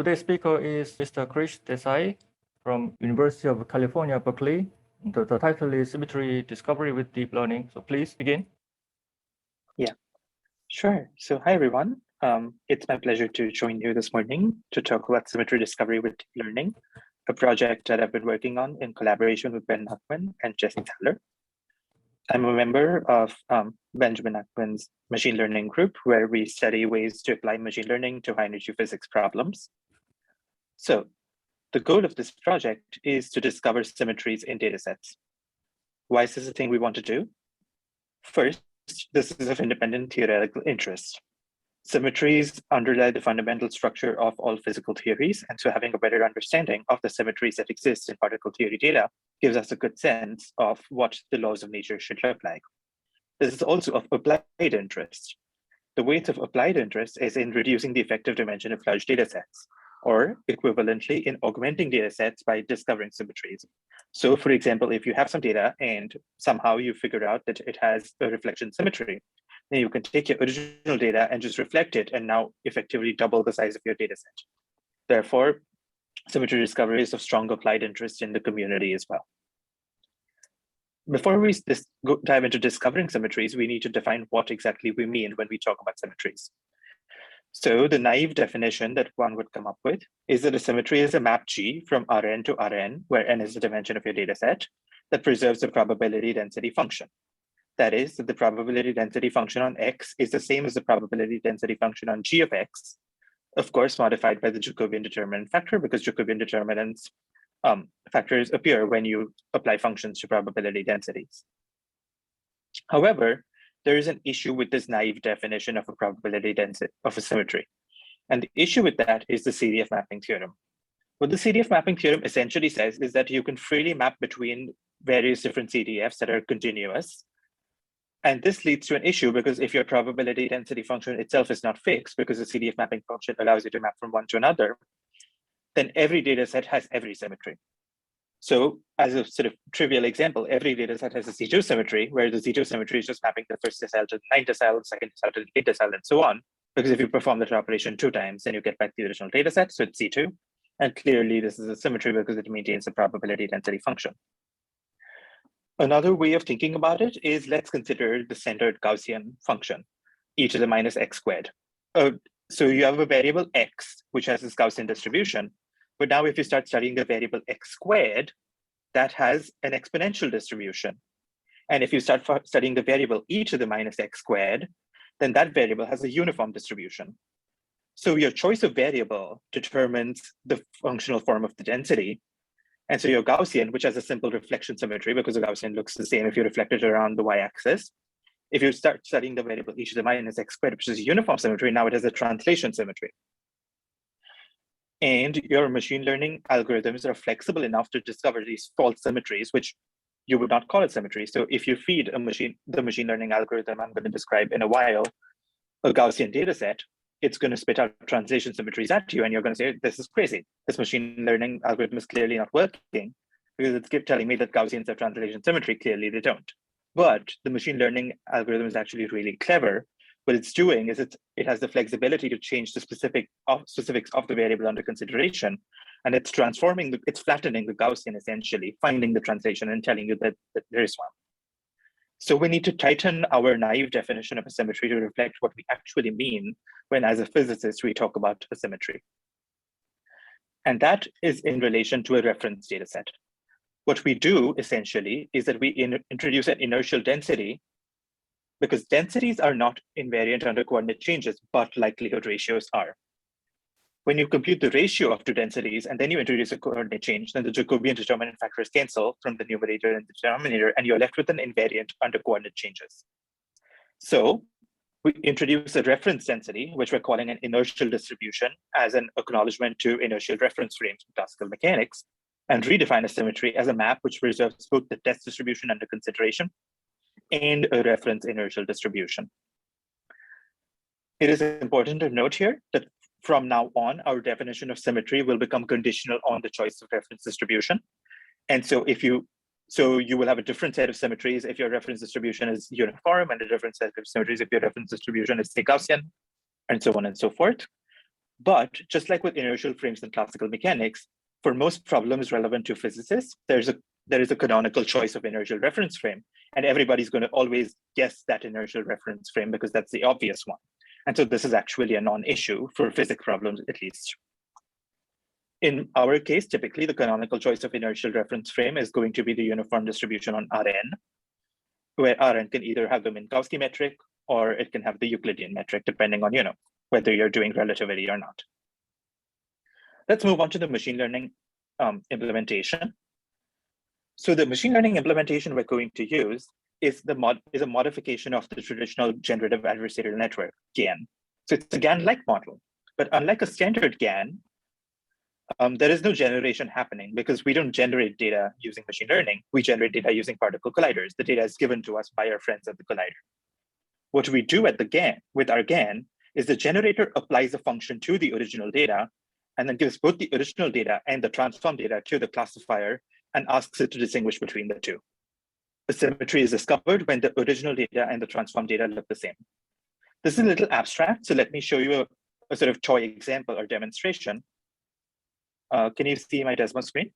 Today's speaker is Mr. Krish Desai from University of California, Berkeley. The title is Symmetry Discovery with Deep Learning. So please begin. Yeah, sure. So hi, everyone. It's my pleasure to join you this morning to talk about symmetry discovery with deep learning, a project that I've been working on in collaboration with Ben Nachman and Jesse Thaler. I'm a member of Benjamin Nachman's machine learning group, where we study ways to apply machine learning to high-energy physics problems. So the goal of this project is to discover symmetries in datasets. Why is this a thing we want to do? First, this is of independent theoretical interest. Symmetries underlie the fundamental structure of all physical theories, and so having a better understanding of the symmetries that exist in particle theory data gives us a good sense of what the laws of nature should look like. This is also of applied interest. The weight of applied interest is in reducing the effective dimension of large datasets, or equivalently in augmenting datasets by discovering symmetries. So for example, if you have some data and somehow you figure out that it has a reflection symmetry, then you can take your original data and just reflect it and now effectively double the size of your dataset. Therefore, symmetry discovery is of strong applied interest in the community as well. Before we dive into discovering symmetries, we need to define what exactly we mean when we talk about symmetries. So the naive definition that one would come up with is that a symmetry is a map G from Rn to Rn, where n is the dimension of your dataset, that preserves a probability density function. That is, that the probability density function on X is the same as the probability density function on G of X, of course, modified by the Jacobian determinant factor, because Jacobian determinants factors appear when you apply functions to probability densities. However, there is an issue with this naive definition of a probability density of a symmetry. And the issue with that is the CDF mapping theorem. What the CDF mapping theorem essentially says is that you can freely map between various different CDFs that are continuous. And this leads to an issue because if your probability density function itself is not fixed, because the CDF mapping function allows you to map from one to another, then every data set has every symmetry. So as a sort of trivial example, every data set has a C2 symmetry, where the C2 symmetry is just mapping the first decile to the ninth decile, the second decile to the eighth decile, and so on. Because if you perform that operation 2 times, then you get back the original data set, so it's C2. And clearly this is a symmetry because it maintains the probability density function. Another way of thinking about it is, let's consider the centered Gaussian function, e to the minus x squared. So you have a variable x, which has this Gaussian distribution. But now if you start studying the variable x squared, that has an exponential distribution. And if you start studying the variable e to the minus x squared, then that variable has a uniform distribution. So your choice of variable determines the functional form of the density. And so your Gaussian, which has a simple reflection symmetry, because the Gaussian looks the same if you reflect it around the y-axis. If you start studying the variable e to the minus x squared, which is a uniform symmetry, now it has a translation symmetry. And your machine learning algorithms are flexible enough to discover these false symmetries, which you would not call it symmetry. So if you feed the machine learning algorithm I'm going to describe in a while, a Gaussian data set, it's going to spit out translation symmetries at you, and you're going to say, this is crazy. This machine learning algorithm is clearly not working because it's telling me that Gaussians have translation symmetry. Clearly they don't. But the machine learning algorithm is actually really clever. What it's doing is it has the flexibility to change the specifics of the variable under consideration, and it's flattening the Gaussian essentially, finding the translation and telling you that there is one. So we need to tighten our naive definition of a symmetry to reflect what we actually mean when, as a physicist, we talk about a symmetry. And that is in relation to a reference data set. What we do essentially is that we introduce an inertial density, because densities are not invariant under coordinate changes, but likelihood ratios are. When you compute the ratio of two densities and then you introduce a coordinate change, then the Jacobian determinant factors cancel from the numerator and the denominator, and you're left with an invariant under coordinate changes. So we introduce a reference density, which we're calling an inertial distribution, as an acknowledgement to inertial reference frames in classical mechanics, and redefine a symmetry as a map which preserves both the test distribution under consideration and a reference inertial distribution. It is important to note here that from now on, our definition of symmetry will become conditional on the choice of reference distribution. And so you will have a different set of symmetries if your reference distribution is uniform, and a different set of symmetries if your reference distribution is, say, Gaussian, and so on and so forth. But just like with inertial frames in classical mechanics, for most problems relevant to physicists, there is a canonical choice of inertial reference frame, and everybody's going to always guess that inertial reference frame because that's the obvious one. And so this is actually a non-issue for physics problems, at least. In our case, typically the canonical choice of inertial reference frame is going to be the uniform distribution on Rn, where Rn can either have the Minkowski metric or it can have the Euclidean metric, depending on whether you're doing relativity or not. Let's move on to the machine learning implementation. So the machine learning implementation we're going to use is a modification of the traditional generative adversarial network, GAN. So it's a GAN-like model, but unlike a standard GAN, there is no generation happening because we don't generate data using machine learning. We generate data using particle colliders. The data is given to us by our friends at the collider. What we do at the GAN with our GAN is the generator applies a function to the original data and then gives both the original data and the transform data to the classifier and asks it to distinguish between the two. The symmetry is discovered when the original data and the transform data look the same. This is a little abstract, so let me show you a sort of toy example or demonstration. Can you see my Desmos screen?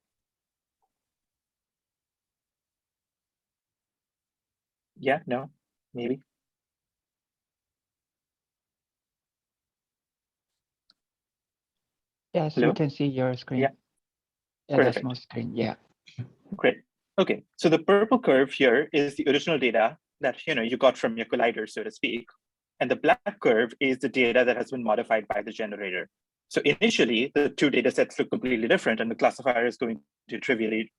Yeah, no, maybe. Yes, Hello? we can see your screen. Yeah. Yeah, Perfect. that's my screen. Yeah. Great. Okay, so the purple curve here is the original data that you got from your collider, so to speak. And the black curve is the data that has been modified by the generator. So initially, the two data sets look completely different, and the classifier is going to trivially,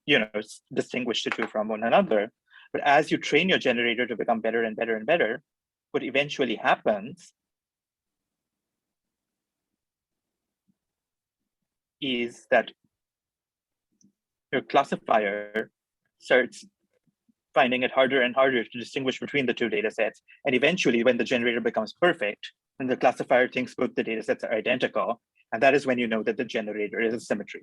distinguish the two from one another. But as you train your generator to become better and better and better, what eventually happens is that your classifier starts finding it harder and harder to distinguish between the two data sets. And eventually, when the generator becomes perfect, and the classifier thinks both the data sets are identical, and that is when you know that the generator is a symmetry.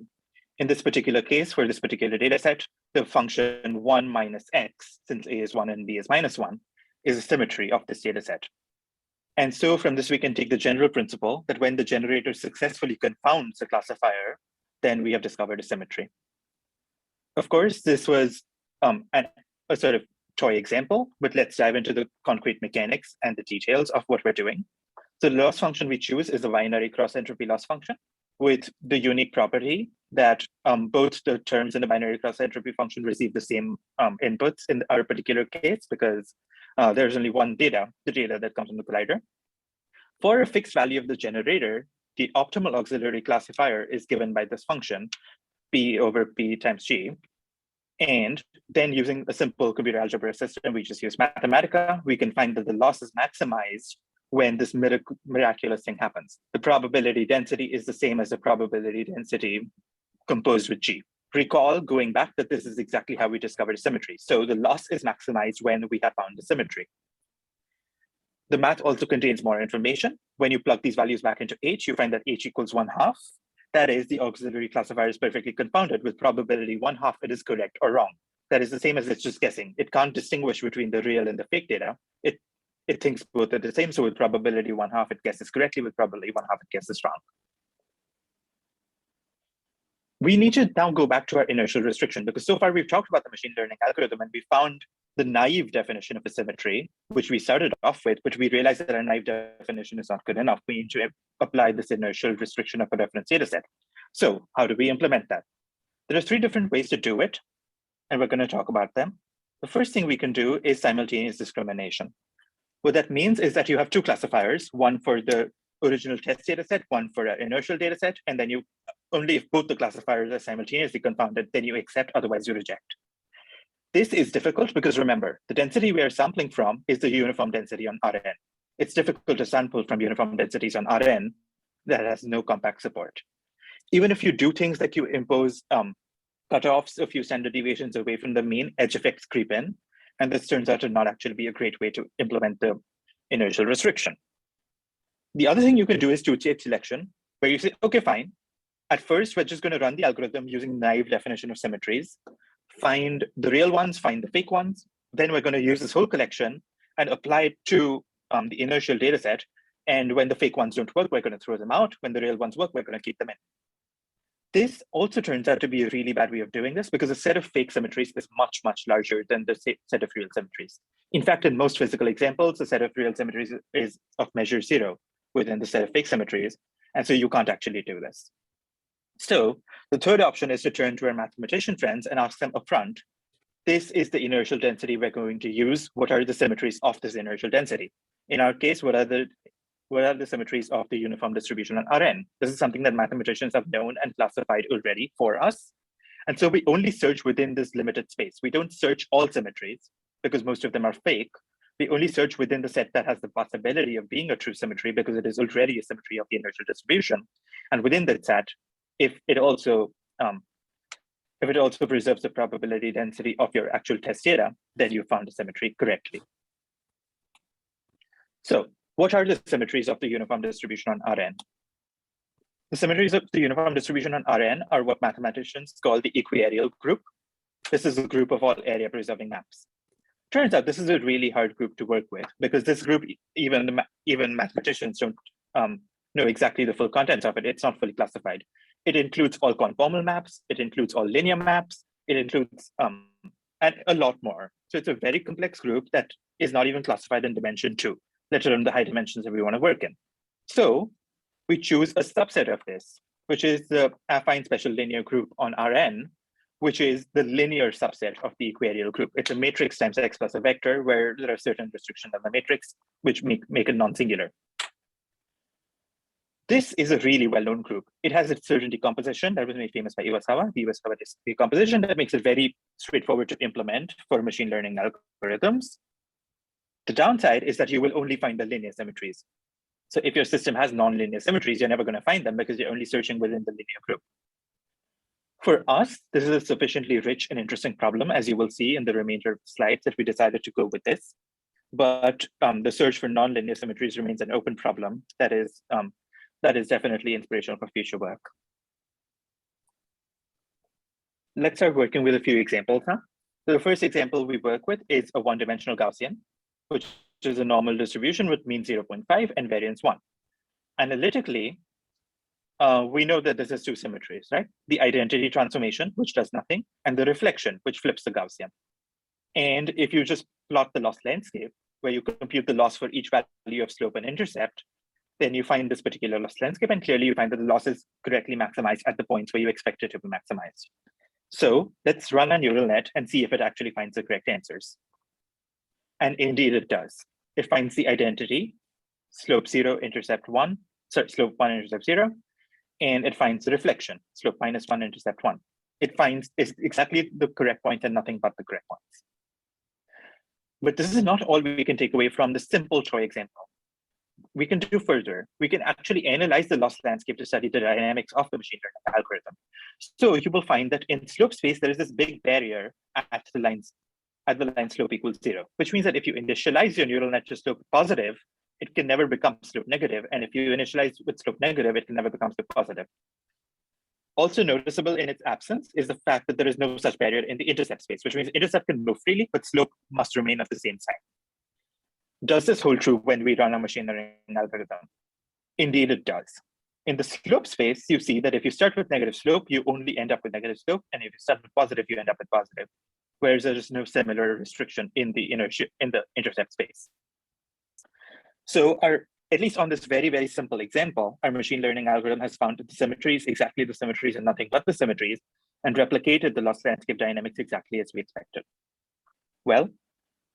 In this particular case, for this particular data set, the function 1 minus x, since a is 1 and b is minus 1, is a symmetry of this data set. And so from this, we can take the general principle that when the generator successfully confounds the classifier, then we have discovered a symmetry. Of course, this was a sort of toy example, but let's dive into the concrete mechanics and the details of what we're doing. So the loss function we choose is a binary cross-entropy loss function with the unique property that both the terms in the binary cross-entropy function receive the same inputs in our particular case because there's only one data, the data that comes from the collider. For a fixed value of the generator, the optimal auxiliary classifier is given by this function, p over p times g. And then using a simple computer algebra system, we just use Mathematica, we can find that the loss is maximized when this miraculous thing happens. The probability density is the same as the probability density composed with G. Recall, going back, that this is exactly how we discovered symmetry. So the loss is maximized when we have found the symmetry. The math also contains more information. When you plug these values back into H, you find that H equals 1/2. That is, the auxiliary classifier is perfectly confounded with probability 1/2 it is correct or wrong. That is the same as it's just guessing. It can't distinguish between the real and the fake data. It thinks both are the same. So with probability 1/2 it guesses correctly, with probability 1/2 it guesses wrong. We need to now go back to our inertial restriction because so far we've talked about the machine learning algorithm and we found the naive definition of a symmetry, which we started off with, but we realized that our naive definition is not good enough. We need to apply this inertial restriction of a reference data set. So how do we implement that? There are 3 different ways to do it, and we're going to talk about them. The first thing we can do is simultaneous discrimination. What that means is that you have 2 classifiers, one for the original test data set, one for an inertial data set, and then you only if both the classifiers are simultaneously confounded, then you accept, otherwise you reject. This is difficult because remember, the density we are sampling from is the uniform density on Rn. It's difficult to sample from uniform densities on Rn that has no compact support. Even if you do things like you impose cutoffs a few standard deviations away from the mean, edge effects creep in, and this turns out to not actually be a great way to implement the inertial restriction. The other thing you can do is two-stage selection, where you say, okay, fine. At first, we're just going to run the algorithm using naive definition of symmetries, find the real ones, find the fake ones. Then we're going to use this whole collection and apply it to the inertial data set And when the fake ones don't work, we're going to throw them out. When the real ones work, we're going to keep them in. This also turns out to be a really bad way of doing this because a set of fake symmetries is much, much larger than the set of real symmetries. In fact, in most physical examples, the set of real symmetries is of measure 0 within the set of fake symmetries. And so you can't actually do this. So the third option is to turn to our mathematician friends and ask them upfront, this is the inertial density we're going to use. What are the symmetries of this inertial density? In our case, what are the symmetries of the uniform distribution on Rn? This is something that mathematicians have known and classified already for us. And so we only search within this limited space. We don't search all symmetries because most of them are fake. We only search within the set that has the possibility of being a true symmetry because it is already a symmetry of the inertial distribution. And within that set, if it also preserves the probability density of your actual test data, then you found a symmetry correctly. So what are the symmetries of the uniform distribution on Rn? The symmetries of the uniform distribution on Rn are what mathematicians call the equiareal group. This is a group of all area preserving maps. Turns out this is a really hard group to work with because this group, even mathematicians don't know exactly the full contents of it. It's not fully classified. It includes all conformal maps. It includes all linear maps. It includes and a lot more. So it's a very complex group that is not even classified in dimension 2, let alone the high dimensions that we want to work in. So we choose a subset of this, which is the affine special linear group on Rn, which is the linear subset of the equiareal group. It's a matrix times x plus a vector where there are certain restrictions on the matrix, which make it non-singular. This is a really well-known group. It has a certain decomposition that was made famous by Iwasawa, the Iwasawa decomposition that makes it very straightforward to implement for machine learning algorithms. The downside is that you will only find the linear symmetries. So if your system has non-linear symmetries, you're never going to find them because you're only searching within the linear group. For us, this is a sufficiently rich and interesting problem, as you will see in the remainder of the slides, that we decided to go with this. But the search for non-linear symmetries remains an open problem that is definitely inspirational for future work. Let's start working with a few examples. So the first example we work with is a one-dimensional Gaussian, which is a normal distribution with mean 0.5 and variance 1. Analytically, we know that this is two symmetries, right? The identity transformation, which does nothing, and the reflection, which flips the Gaussian. And if you just plot the loss landscape, where you compute the loss for each value of slope and intercept, then you find this particular loss landscape, and clearly you find that the loss is correctly maximized at the points where you expect it to be maximized. So let's run a neural net and see if it actually finds the correct answers. And indeed it does. It finds the identity, slope 0, intercept 1, sorry, slope 1, intercept 0, and it finds the reflection, slope -1, intercept 1. It finds exactly the correct point and nothing but the correct points. But this is not all we can take away from the simple Troy example. We can do further. We can actually analyze the loss landscape to study the dynamics of the machine learning algorithm. So you will find that in slope space, there is this big barrier at the line slope equals 0, which means that if you initialize your neural net to slope positive, it can never become slope negative. And if you initialize with slope negative, it can never become slope positive. Also noticeable in its absence is the fact that there is no such barrier in the intercept space, which means intercept can move freely, but slope must remain of the same sign. Does this hold true when we run a machine learning algorithm? Indeed, it does. In the slope space, you see that if you start with negative slope, you only end up with negative slope. And if you start with positive, you end up with positive. Whereas there is no similar restriction in the intercept space. So at least on this very, very simple example, our machine learning algorithm has found the symmetries, exactly the symmetries and nothing but the symmetries, and replicated the loss landscape dynamics exactly as we expected. Well,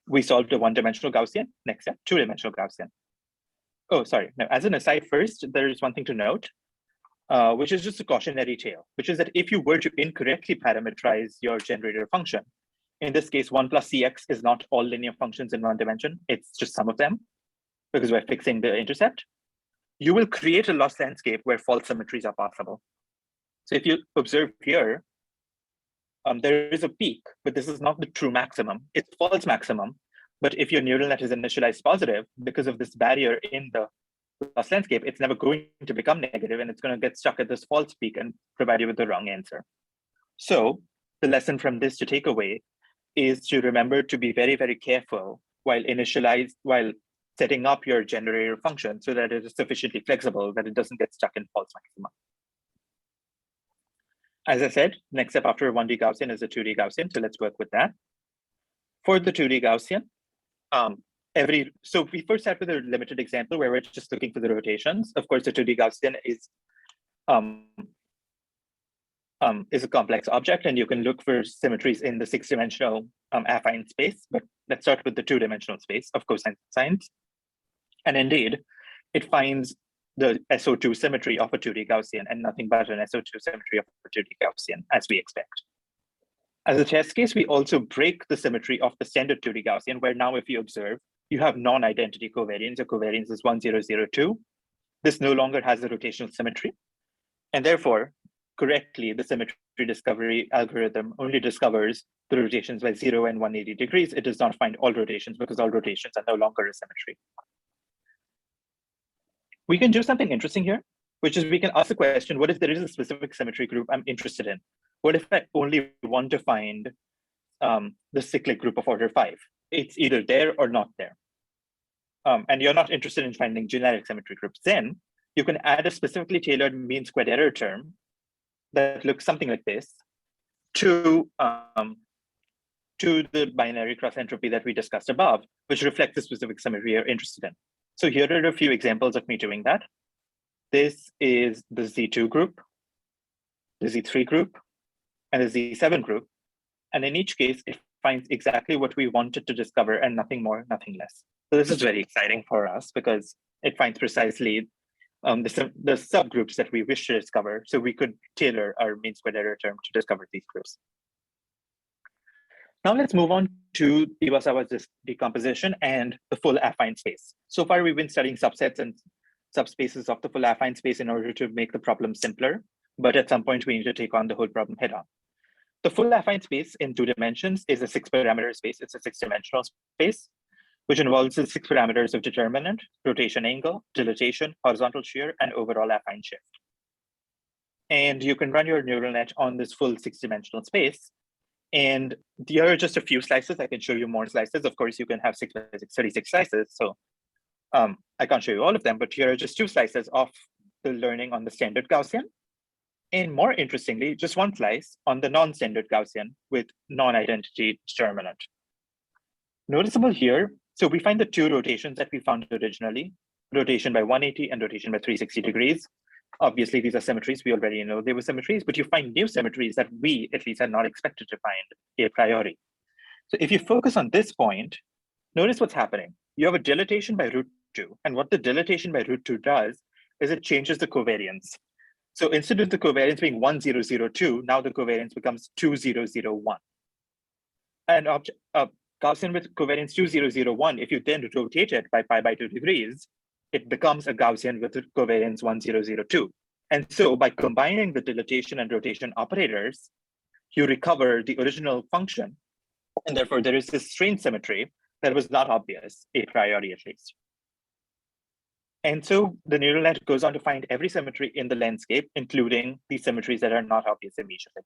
we solved a one-dimensional Gaussian. Next step, two-dimensional Gaussian. Oh, sorry. Now, as an aside first, there is one thing to note, which is just a cautionary tale, which is that if you were to incorrectly parameterize your generator function, in this case, 1 plus cx is not all linear functions in one dimension. It's just some of them, because we're fixing the intercept. You will create a loss landscape where false symmetries are possible. So if you observe here, there is a peak, but this is not the true maximum. It's false maximum. But if your neural net is initialized positive, because of this barrier in the loss landscape, it's never going to become negative, and it's going to get stuck at this false peak and provide you with the wrong answer. So the lesson from this to take away is to remember to be very, very careful while setting up your generator function so that it is sufficiently flexible that it doesn't get stuck in false maxima. As I said, next step after a 1D Gaussian is a 2D Gaussian, so let's work with that. For the 2D Gaussian, so we first start with a limited example where we're just looking for the rotations. Of course, the 2D Gaussian is a complex object, and you can look for symmetries in the 6-dimensional affine space. But let's start with the 2-dimensional space of cosine sines. And indeed, it finds the SO2 symmetry of a 2D Gaussian and nothing but an SO2 symmetry of a 2D Gaussian, as we expect. As a test case, we also break the symmetry of the standard 2D Gaussian, where now if you observe, you have non-identity covariance. The covariance is 1002. This no longer has a rotational symmetry. And therefore, correctly, the symmetry discovery algorithm only discovers the rotations by 0 and 180 degrees. It does not find all rotations because all rotations are no longer a symmetry. We can do something interesting here, which is we can ask the question, what if there is a specific symmetry group I'm interested in? What if I only want to find the cyclic group of order 5? It's either there or not there. And you're not interested in finding generic symmetry groups. Then you can add a specifically tailored mean squared error term that looks something like this to the binary cross entropy that we discussed above, which reflects the specific symmetry you're interested in. So here are a few examples of me doing that. This is the Z2 group, the Z3 group, and the Z7 group. And in each case, it finds exactly what we wanted to discover and nothing more, nothing less. So this is very exciting for us because it finds precisely the subgroups that we wish to discover. So we could tailor our mean squared error term to discover these groups. Now let's move on to Iwasawa's decomposition and the full affine space. So far, we've been studying subsets and subspaces of the full affine space in order to make the problem simpler. But at some point, we need to take on the whole problem head on. The full affine space in 2 dimensions is a 6-parameter space. It's a 6-dimensional space, which involves the 6 parameters of determinant, rotation angle, dilatation, horizontal shear, and overall affine shift. And you can run your neural net on this full 6-dimensional space. And here are just a few slices. I can show you more slices. Of course, you can have 6 by 6, 36 slices. So I can't show you all of them, but here are just 2 slices of the learning on the standard Gaussian. And more interestingly, just 1 slice on the non-standard Gaussian with non-identity determinant. Noticeable here, so we find the 2 rotations that we found originally, rotation by 180 and rotation by 360 degrees. Obviously, these are symmetries. We already know they were symmetries, but you find new symmetries that we, at least, had not expected to find a priori. So if you focus on this point, notice what's happening. You have a dilatation by root 2. And what the dilatation by root 2 does is it changes the covariance. So instead of the covariance being 1002, now the covariance becomes 2001. And Gaussian with covariance 2001, if you then rotate it by pi by 2 degrees, it becomes a Gaussian with covariance 1002. And so by combining the dilatation and rotation operators, you recover the original function. And therefore, there is this strange symmetry that was not obvious, a priori at least. And so the neural net goes on to find every symmetry in the landscape, including the symmetries that are not obvious immediately.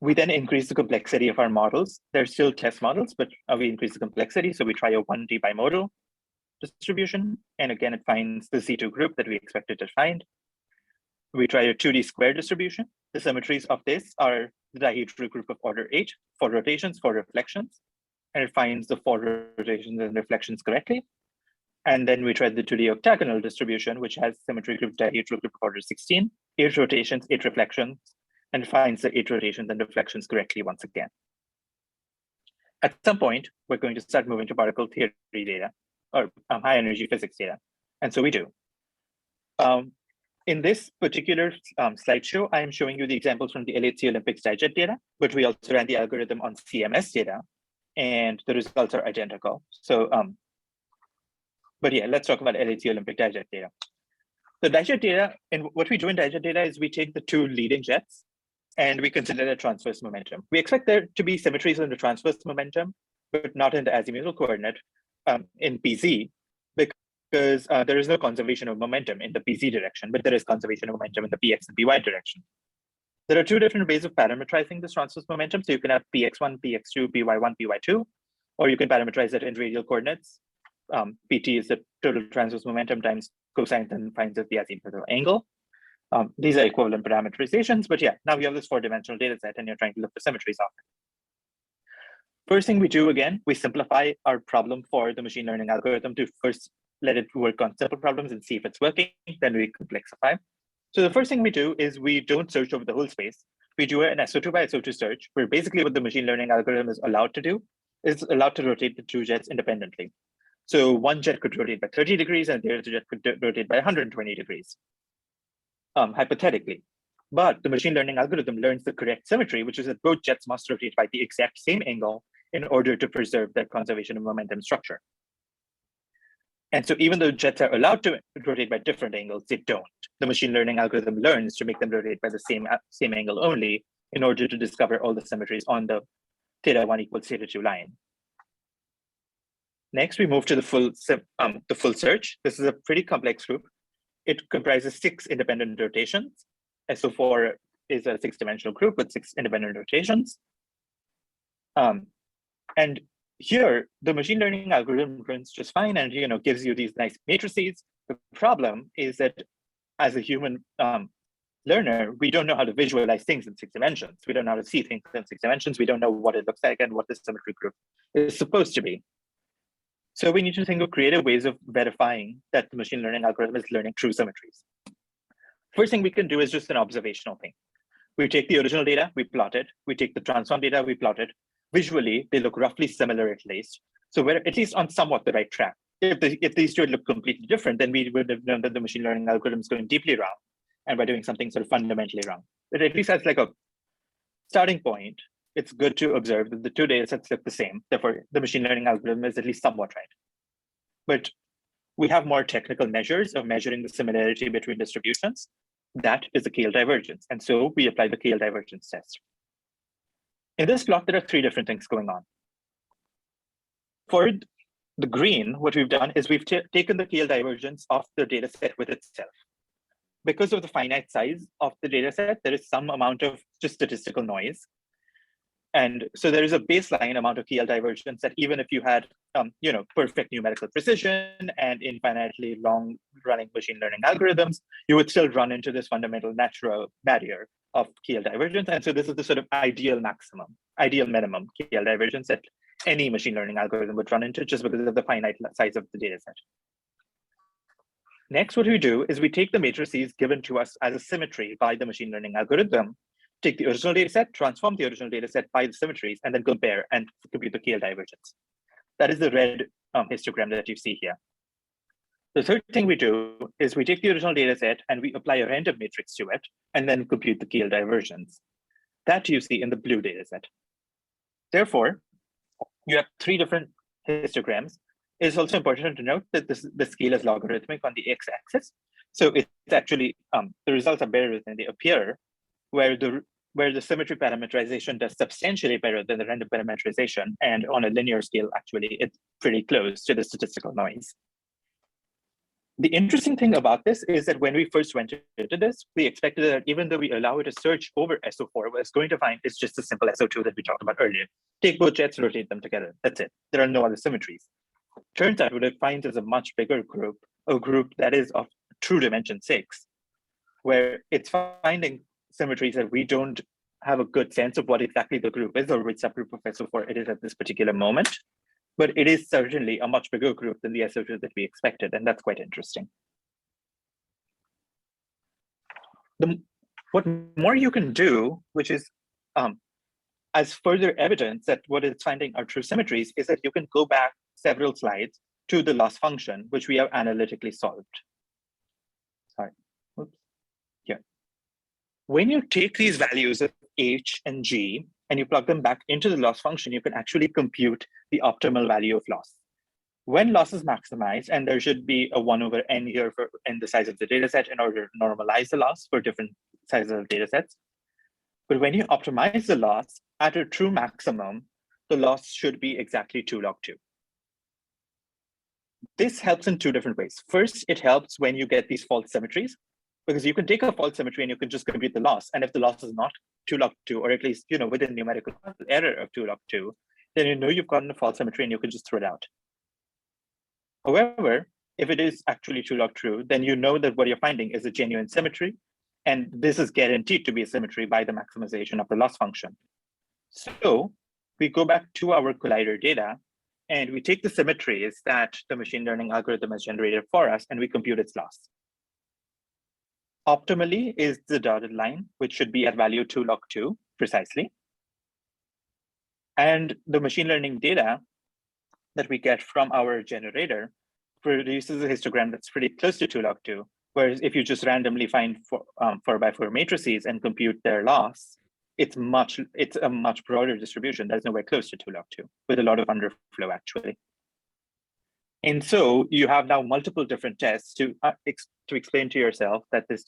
We then increase the complexity of our models. They're still test models, but we increase the complexity. So we try a 1D bimodal distribution. And again, it finds the Z2 group that we expected to find. We try a 2D square distribution. The symmetries of this are the dihedral group of order 8, 4 rotations, 4 reflections. And it finds the 4 rotations and reflections correctly. And then we try the 2D octagonal distribution, which has symmetry group dihedral group of order 16, 8 rotations, 8 reflections, and finds the 8 rotations and reflections correctly once again. At some point, we're going to start moving to particle theory data or high energy physics data. And so we do. In this particular slideshow, I am showing you the examples from the LHC Olympics digest data, but we also ran the algorithm on CMS data, and the results are identical. So, but yeah, let's talk about LHC Olympic digest data. The digest data, and what we do in digest data is we take the 2 leading jets, and we consider the transverse momentum. We expect there to be symmetries in the transverse momentum, but not in the azimuthal coordinate in PZ, because there is no conservation of momentum in the PZ direction, but there is conservation of momentum in the PX and PY direction. There are 2 different ways of parametrizing this transverse momentum. So you can have PX1, PX2, PY1, PY2. or you can parameterize it in radial coordinates. PT is the total transverse momentum times cosine, and finds the azimuthal angle. These are equivalent parameterizations, but yeah, now you have this 4-dimensional data set and you're trying to look for symmetries of it. First thing we do, again, we simplify our problem for the machine learning algorithm to first let it work on simple problems and see if it's working, then we complexify. So the first thing we do is we don't search over the whole space. We do an SO2 by SO2 search, where basically what the machine learning algorithm is allowed to do is allowed to rotate the 2 jets independently. So one jet could rotate by 30 degrees and the other jet could rotate by 120 degrees, hypothetically. But the machine learning algorithm learns the correct symmetry, which is that both jets must rotate by the exact same angle in order to preserve their conservation of momentum structure. And so even though jets are allowed to rotate by different angles, they don't. The machine learning algorithm learns to make them rotate by the same angle only in order to discover all the symmetries on the θ1 equals θ2 line. Next, we move to the full search. This is a pretty complex group. It comprises 6 independent rotations. SO4 is a 6-dimensional group with 6 independent rotations. And here, the machine learning algorithm runs just fine and gives you these nice matrices. The problem is that as a human learner, we don't know how to visualize things in 6 dimensions. We don't know how to see things in 6 dimensions. We don't know what it looks like and what the symmetry group is supposed to be. So we need to think of creative ways of verifying that the machine learning algorithm is learning true symmetries. First thing we can do is just an observational thing. We take the original data, we plot it. We take the transform data, we plot it. Visually, they look roughly similar at least. So we're at least on somewhat the right track. If these two look completely different, then we would have known that the machine learning algorithm is going deeply wrong and we're doing something sort of fundamentally wrong. But at least as like a starting point, it's good to observe that the 2 data sets look the same. Therefore, the machine learning algorithm is at least somewhat right. But we have more technical measures of measuring the similarity between distributions. That is the KL divergence. And so we apply the KL divergence test. In this plot, there are 3 different things going on. For the green, what we've done is we've taken the KL divergence of the data set with itself. Because of the finite size of the data set, there is some amount of just statistical noise. And so there is a baseline amount of KL divergence that even if you had perfect numerical precision and infinitely long running machine learning algorithms, you would still run into this fundamental natural barrier of KL divergence. And so this is the sort of ideal minimum KL divergence that any machine learning algorithm would run into just because of the finite size of the data set. Next, what we do is we take the matrices given to us as a symmetry by the machine learning algorithm, take the original data set, transform the original data set by the symmetries, and then compare and compute the KL divergence. That is the red histogram that you see here. The third thing we do is we take the original data set and we apply a random matrix to it, and then compute the KL divergence. That you see in the blue data set. Therefore, you have 3 different histograms. It's also important to note that the scale is logarithmic on the x-axis. So it's actually, the results are better than they appear, where the symmetry parameterization does substantially better than the random parameterization. And on a linear scale, actually, it's pretty close to the statistical noise. The interesting thing about this is that when we first went into this, we expected that even though we allow it to search over SO4, what it's going to find is just a simple SO2 that we talked about earlier. Take both jets, rotate them together. That's it. There are no other symmetries. Turns out what it finds is a much bigger group, a group that is of true dimension 6, where it's finding symmetries that we don't have a good sense of what exactly the group is or which subgroup of SO4 it is at this particular moment. But it is certainly a much bigger group than the SO2 that we expected, and that's quite interesting. What more you can do, which is as further evidence that what it's finding are true symmetries, is that you can go back several slides to the loss function, which we have analytically solved. Sorry, oops, here. When you take these values of H and G and you plug them back into the loss function, you can actually compute the optimal value of loss. When loss is maximized, and there should be a 1 over n here for n the size of the data set in order to normalize the loss for different sizes of data sets. But when you optimize the loss at a true maximum, the loss should be exactly 2 log 2. This helps in 2 different ways. First, it helps when you get these false symmetries, because you can take a false symmetry and you can just compute the loss. And if the loss is not 2 log 2, or at least within numerical error of 2 log 2, then you know you've gotten a false symmetry and you can just throw it out. However, if it is actually true log true, then you know that what you're finding is a genuine symmetry, and this is guaranteed to be a symmetry by the maximization of the loss function. So we go back to our collider data, and we take the symmetries that the machine learning algorithm has generated for us, and we compute its loss. Optimally is the dotted line, which should be at value 2 log 2 precisely. And the machine learning data that we get from our generator produces a histogram that's pretty close to 2 log 2. Whereas if you just randomly find 4x4 matrices and compute their loss, it's a much broader distribution. There's nowhere close to 2 log 2 with a lot of underflow actually. And so you have now multiple different tests to explain to yourself that these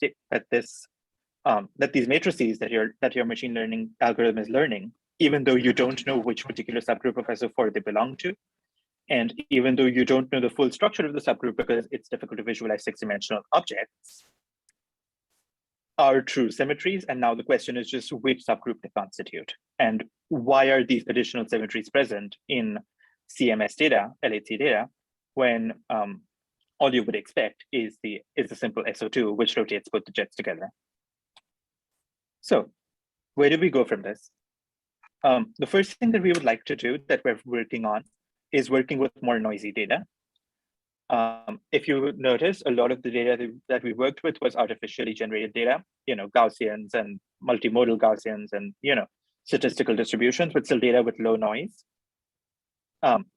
matrices that your machine learning algorithm is learning, even though you don't know which particular subgroup of SO4 they belong to, and even though you don't know the full structure of the subgroup because it's difficult to visualize 6-dimensional objects, are true symmetries. And now the question is just which subgroup they constitute and why are these additional symmetries present in CMS data, LHC data, when all you would expect is the simple SO2, which rotates both the jets together. So where do we go from this? The first thing that we would like to do that we're working on is working with more noisy data. If you notice, a lot of the data that we worked with was artificially generated data, Gaussians and multimodal Gaussians and, statistical distributions, but still data with low noise.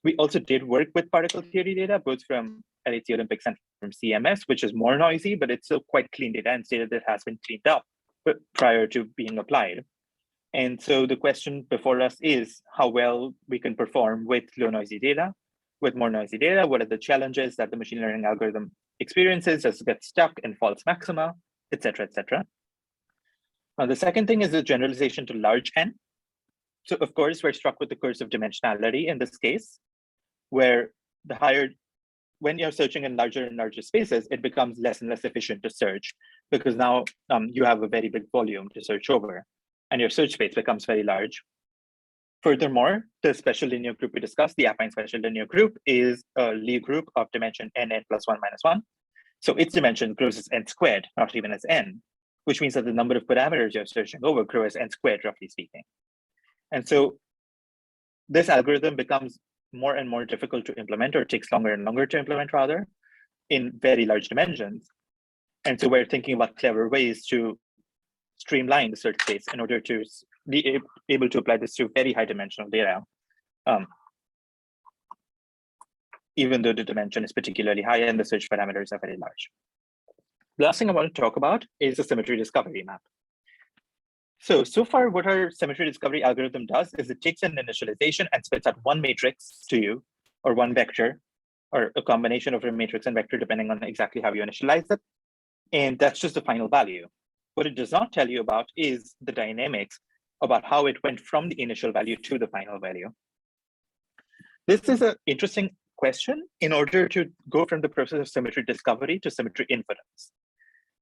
We also did work with particle theory data, both from LHC Olympics and from CMS, which is more noisy, but it's still quite clean data and data that has been cleaned up prior to being applied. And so the question before us is how well we can perform with low noisy data. With more noisy data, what are the challenges that the machine learning algorithm experiences? Does it get stuck in false maxima, et cetera, et cetera. The second thing is the generalization to large N. So of course, we're struck with the curse of dimensionality in this case, where when you're searching in larger and larger spaces, it becomes less and less efficient to search because now you have a very big volume to search over and your search space becomes very large. Furthermore, the special linear group we discussed, the affine special linear group, is a Lie group of dimension n plus 1 minus 1. So its dimension grows as n squared, not even as n, which means that the number of parameters you're searching over grow as n squared, roughly speaking. And so this algorithm becomes more and more difficult to implement, or takes longer and longer to implement, rather, in very large dimensions. And so we're thinking about clever ways to streamline the search space in order to be able to apply this to very high dimensional data, even though the dimension is particularly high and the search parameters are very large. The last thing I want to talk about is the symmetry discovery map. So far, what our symmetry discovery algorithm does is it takes an initialization and spits out one matrix to you, or one vector, or a combination of a matrix and vector, depending on exactly how you initialize it. And that's just the final value. What it does not tell you about is the dynamics about how it went from the initial value to the final value. This is an interesting question in order to go from the process of symmetry discovery to symmetry inference.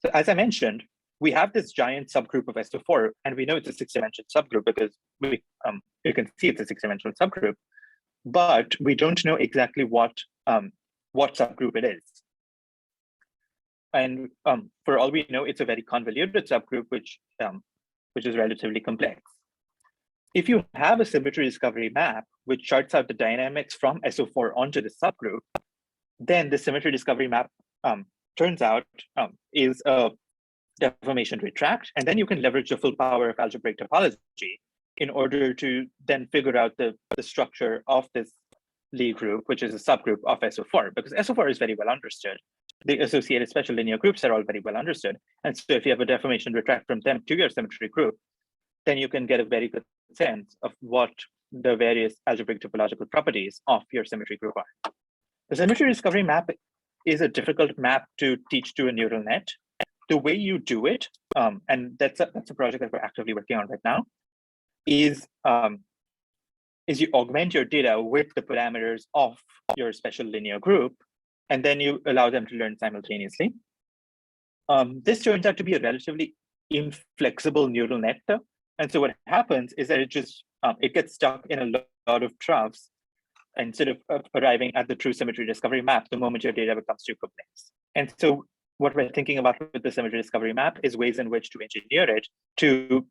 So as I mentioned, we have this giant subgroup of SO4, and we know it's a 6-dimensional subgroup because you can see it's a 6-dimensional subgroup, but we don't know exactly what subgroup it is. And for all we know, it's a very convoluted subgroup, which is relatively complex. If you have a symmetry discovery map, which charts out the dynamics from SO4 onto the subgroup, then the symmetry discovery map turns out is a deformation retract, and then you can leverage the full power of algebraic topology in order to then figure out the structure of this Lie group, which is a subgroup of SO4, because SO4 is very well understood. The associated special linear groups are all very well understood. And so if you have a deformation retract from them to your symmetry group, then you can get a very good sense of what the various algebraic topological properties of your symmetry group are. The symmetry discovery map is a difficult map to teach to a neural net. The way you do it, and that's a project that we're actively working on right now, is you augment your data with the parameters of your special linear group, and then you allow them to learn simultaneously. This turns out to be a relatively inflexible neural net, though, And so what happens is that it gets stuck in a lot of troughs instead of arriving at the true symmetry discovery map the moment your data becomes too complex. And so what we're thinking about with the symmetry discovery map is ways in which to engineer it to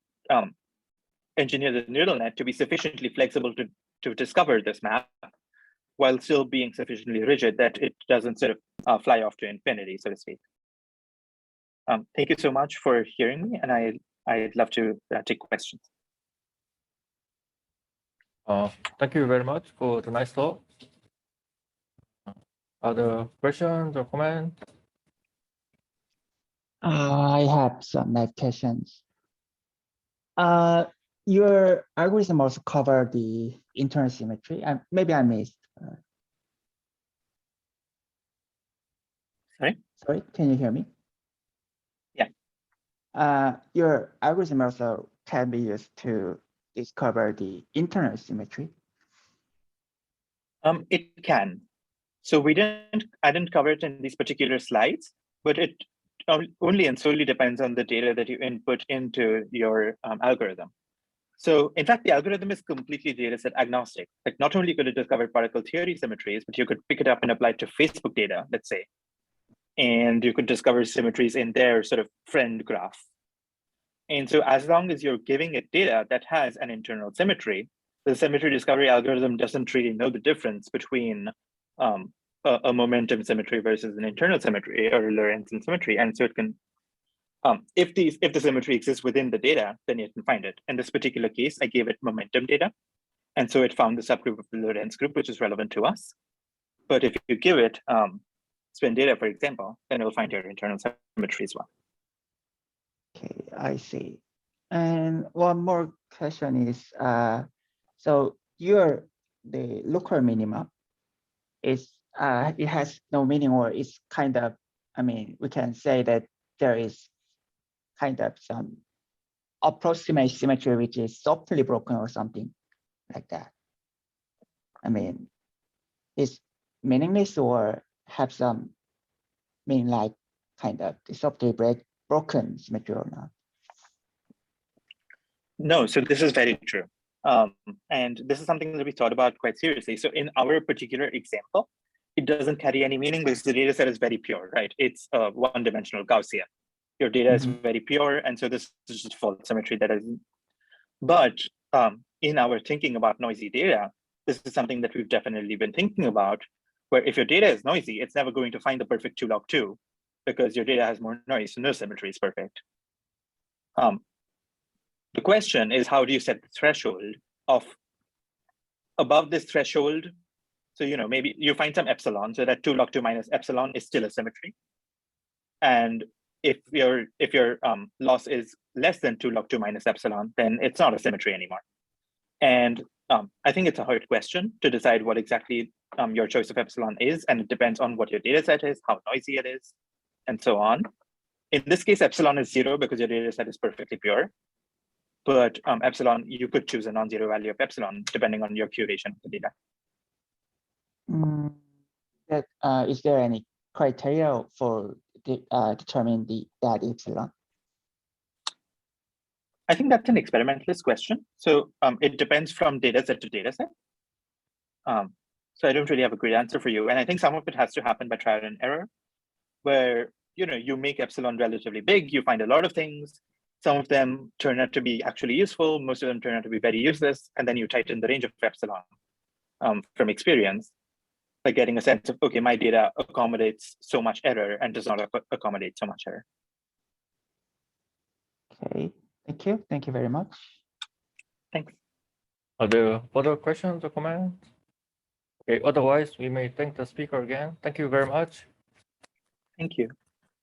engineer the neural net to be sufficiently flexible to discover this map while still being sufficiently rigid that it doesn't sort of fly off to infinity, so to speak. Thank you so much for hearing me, and I'd love to take questions. Thank you very much for the nice talk. Other questions or comments? I have some nice questions. Your algorithm also cover the internal symmetry. Maybe I missed. Sorry, can you hear me? Yeah. Your algorithm also can be used to discover the internal symmetry. It can. So I didn't cover it in these particular slides, but it only and solely depends on the data that you input into your algorithm. So in fact, the algorithm is completely data set agnostic. Like not only could it discover particle theory symmetries, but you could pick it up and apply it to Facebook data, let's say. And you could discover symmetries in their sort of friend graph. And so as long as you're giving it data that has an internal symmetry, the symmetry discovery algorithm doesn't really know the difference between a momentum symmetry versus an internal symmetry or a Lorentzian symmetry. And so it can, if the symmetry exists within the data, then you can find it. In this particular case, I gave it momentum data. And so it found the subgroup of the Lorentz group, which is relevant to us. But if you give it spin data, for example, then it'll find your internal symmetry as well. Okay, I see. And one more question is, so the local minima is, it has no meaning, or it's kind of, I mean, we can say that there is kind of some approximate symmetry which is softly broken or something like that. I mean, it's meaningless or have some meaning, like kind of the softly broken symmetry or not? No, so this is very true. And this is something that we thought about quite seriously. So in our particular example, it doesn't carry any meaning because the data set is very pure, right? It's a one-dimensional Gaussian. Your data is very pure, and so this is just full symmetry that is. But in our thinking about noisy data, this is something that we've definitely been thinking about, where if your data is noisy, it's never going to find the perfect 2 log 2 because your data has more noise, so no symmetry is perfect. The question is, how do you set the threshold of above this threshold? So, you know, maybe you find some epsilon, so that 2 log 2 minus epsilon is still a symmetry. And if your loss is less than 2 log 2 minus epsilon, then it's not a symmetry anymore. And I think it's a hard question to decide what exactly your choice of epsilon is, and it depends on what your data set is, how noisy it is, and so on. In this case, epsilon is 0 because your data set is perfectly pure. But epsilon, you could choose a non-zero value of epsilon depending on your curation of the data. Is there any criteria for determining that epsilon? I think that's an experimentalist question. So it depends from data set to data set. So I don't really have a great answer for you. And I think some of it has to happen by trial and error, where you make epsilon relatively big, you find a lot of things. Some of them turn out to be actually useful. Most of them turn out to be very useless. And then you tighten the range of epsilon from experience by getting a sense of, okay, my data accommodates so much error and does not accommodate so much error. Okay, thank you. Thank you very much. Thanks. Are there further questions or comments? Okay, otherwise we may thank the speaker again. Thank you very much. Thank you.